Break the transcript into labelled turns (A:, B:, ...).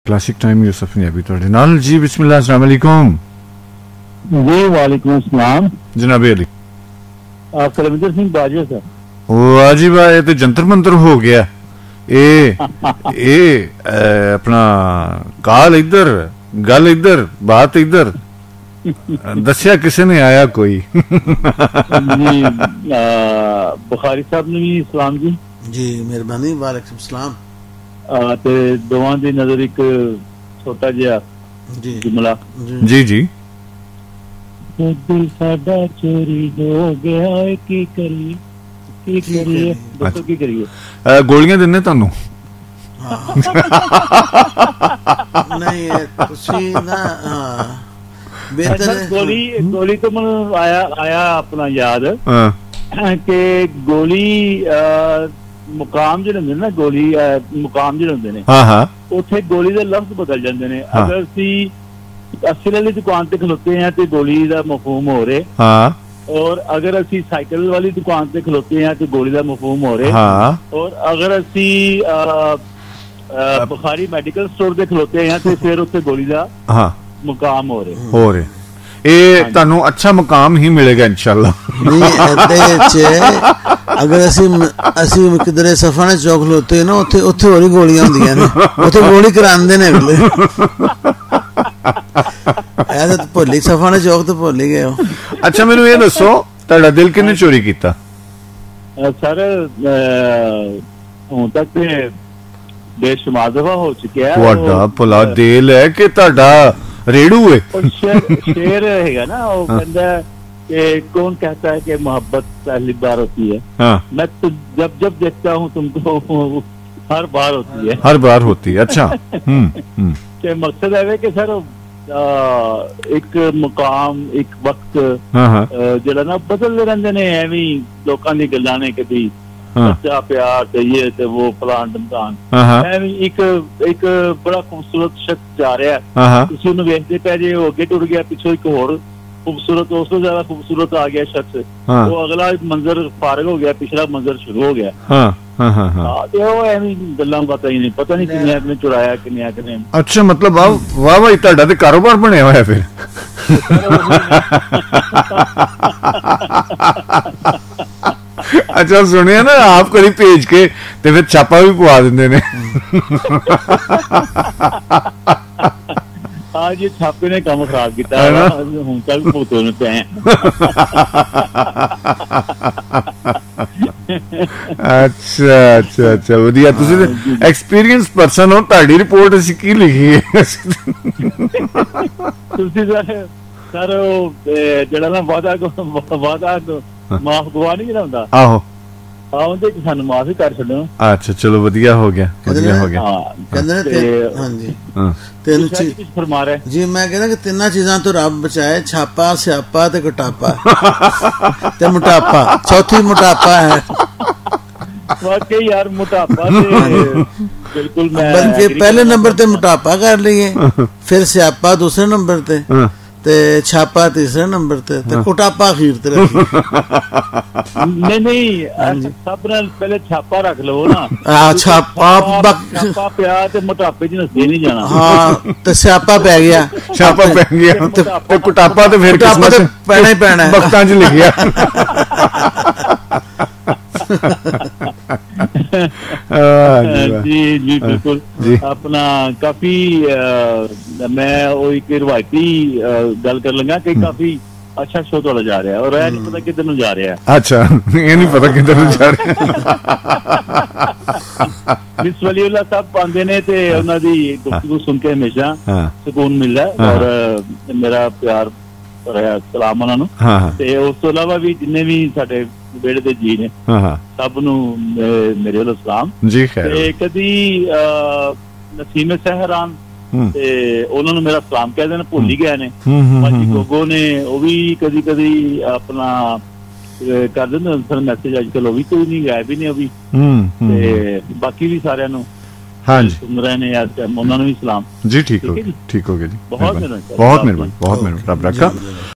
A: classic time Yusuf Punjabi ਤੁਹਾਡੇ ਨਾਲ जी बिस्मिल्लाह अस्सलाम वालेकुम
B: जी वालेकुम अस्सलाम
A: जनाब अली
B: कुलविंदर सिंह बाजवा सर
A: वाह जी वाह ये तो जंतर मंतर हो गया ये अपना काल इधर गल इधर बात इधर दसिया किसी ने आया कोई
B: जी बुखारी साहब ने भी सलाम जी
C: जी मेहरबानी वालेकुम सलाम
B: ते दोवां दी नजर एक छोटा जिहा
C: जी
B: जुमला
A: जी जी
B: दिल साडा चोरी हो गया है की करिए दसो की करिए
A: गोलियां दिने तानू
C: नहीं तुसी ना बेहतर
B: गोली तो मैं आया अपना याद कि गोली मुकाम जो होंगे ना गोली मुकाम जो होंगे ने उत्थे गोली दे लफ्ज बदल जाते हैं अगर अस्सी वाली दुकान ते खलोते हैं तो गोली का मफहूम हो रहे और अगर असी साइकिल वाली दुकान ते खलोते हैं तो गोली का मफहूम हो रहे और अगर असी बुखारी मेडिकल स्टोर ते खलोते हैं तो फिर उत्थे गोली का मुकाम हो रहे
A: तानू अच्छा मुकाम ही मिलेगा इंशाल्लाह
C: अगर असी किधरे सफाने चौक खलोते ना उत्थे उत्थे होरी गोलियां होंदियां ने उत्थे गोली करांदे ने अगले ऐसा तो भुल सफाने चौक तो भुल ही गए
A: अच्छा मैनू ये दसो तुहाडा दिल किन्ने चोरी कीता
B: सर हुण तक ते बेशुमार दफा हो चुका है
A: तुहाडा भला दिल है कि तुहाडा रेड़ू है
B: शेर हैगा ना वो कहता है कि कौन कहता है कि मोहब्बत पहली बार होती है मैं तो जब जब देखता हूँ तुमको हर बार होती है अच्छा कि मकसद है कि सर एक मुकाम एक वक्त जरा ना बदलते रहते ने एवं लोगों दी गल्लां ने कि सच्चा प्यार चाहिए तो वो फलान ढमकान एक बड़ा खूबसूरत शख्स जा रहा है तुसी उन्हें वेखदे पै जे अगे टुर गया पिछो एक होर खूबसूरत उस तो ज्यादा खूबसूरत आ गया शख्स वो अगला मंजर फारग हो गया पिछला मंजर शुरू हो गया ते वो एवं गल्लां पता ही नहीं पता नहीं किन्ने ने चुराया किन्ने
A: अच्छा मतलब वाह भाई तुहाडा ते कारोबार बनया होया फिर अच्छा सुनिए ना आप कभी भेज के ते फिर छापा भी पवा देंदे ने
B: आज ये छापे ने काम खराब किया हुण तक भूतों ने पे
A: अच्छा अच्छा अच्छा वधिया तुसी एक्सपीरियंस पर्सन हो तुहाडी रिपोर्ट असी की लिखी है तुसी
B: सर जेड़ा ना वादा माफ गवा नहीं जरा हुंदा
A: आहो
B: ਉਹਦੇ ਚ ਸਾਨੂੰ ਮਾਫੀ ਕਰ ਛੱਡੋ
A: अच्छा चलो ਵਧੀਆ ਹੋ ਗਿਆ
C: ਕਹਿੰਦੇ ਨੇ ਹਾਂਜੀ ਤਿੰਨ ਚੀਜ਼
B: ਫਰਮਾ ਰਿਹਾ
C: ਜੀ ਮੈਂ ਕਹਿੰਦਾ ਕਿ ਤਿੰਨਾਂ ਚੀਜ਼ਾਂ ਤੋਂ ਰੱਬ ਬਚਾਏ ਛਾਪਾ ਸਿਆਪਾ ਤੇ ਘਟਾਪਾ ਤੇ ਮੋਟਾਪਾ ਚੌਥੀ ਮੋਟਾਪਾ ਹੈ
B: वाकई यार मोटापा बिल्कुल मैं
C: बल्कि पहले नंबर पे मोटापा कर लिए फिर स्यापा दूसरे नंबर पे ते छापा तीसरे नंबर पे ते कुटापा आखिर ते
B: नहीं सब नाल पहले छापा रख लो ना
C: छापा
B: पिया ते मोटापे च नस्से नहीं जाना
C: हां ते स्यापा पै गया
A: ते कुटापा ते फिर
C: पैना ही पैना
A: वक्तां च लिखिया
B: जी जी बिल्कुल अपना काफी मैं वो एक रिवायती गल कर लगा कि काफी अच्छा शो तो जा रहा है और नहीं पता किधर जा रहा है
A: अच्छा ये नहीं पता किधर जा रहा है
B: मिस वलीउल्लाह साहब आंदे ने ते उन्हां दी गुफ्तगू सुन के हमेशा सुकून मिलदा है और मेरा प्यार सलाम उन्हां नूं ते उस तो इलावा भी जिन्ने भी साडे बेड़े दे जी ने सब नूं मेरे वालों सलाम
A: जी खैर
B: ते कदी नसीम सहरान ते उन्हां नूं मेरा सलाम कह देना भुल ही गए ने माजी गोगो ने वो भी कदी कदी अपना कर देंदे सर मैसेज अजकल वो भी कोई नहीं गायब ही नहीं अभी ते बाकी भी सारिਆਂ ਨੂੰ हाँ जी सुन रहे ने यार उन्होंने भी सलाम
A: जी ठीक हो गया जी
B: बहुत मेहरबानी
A: रब रखा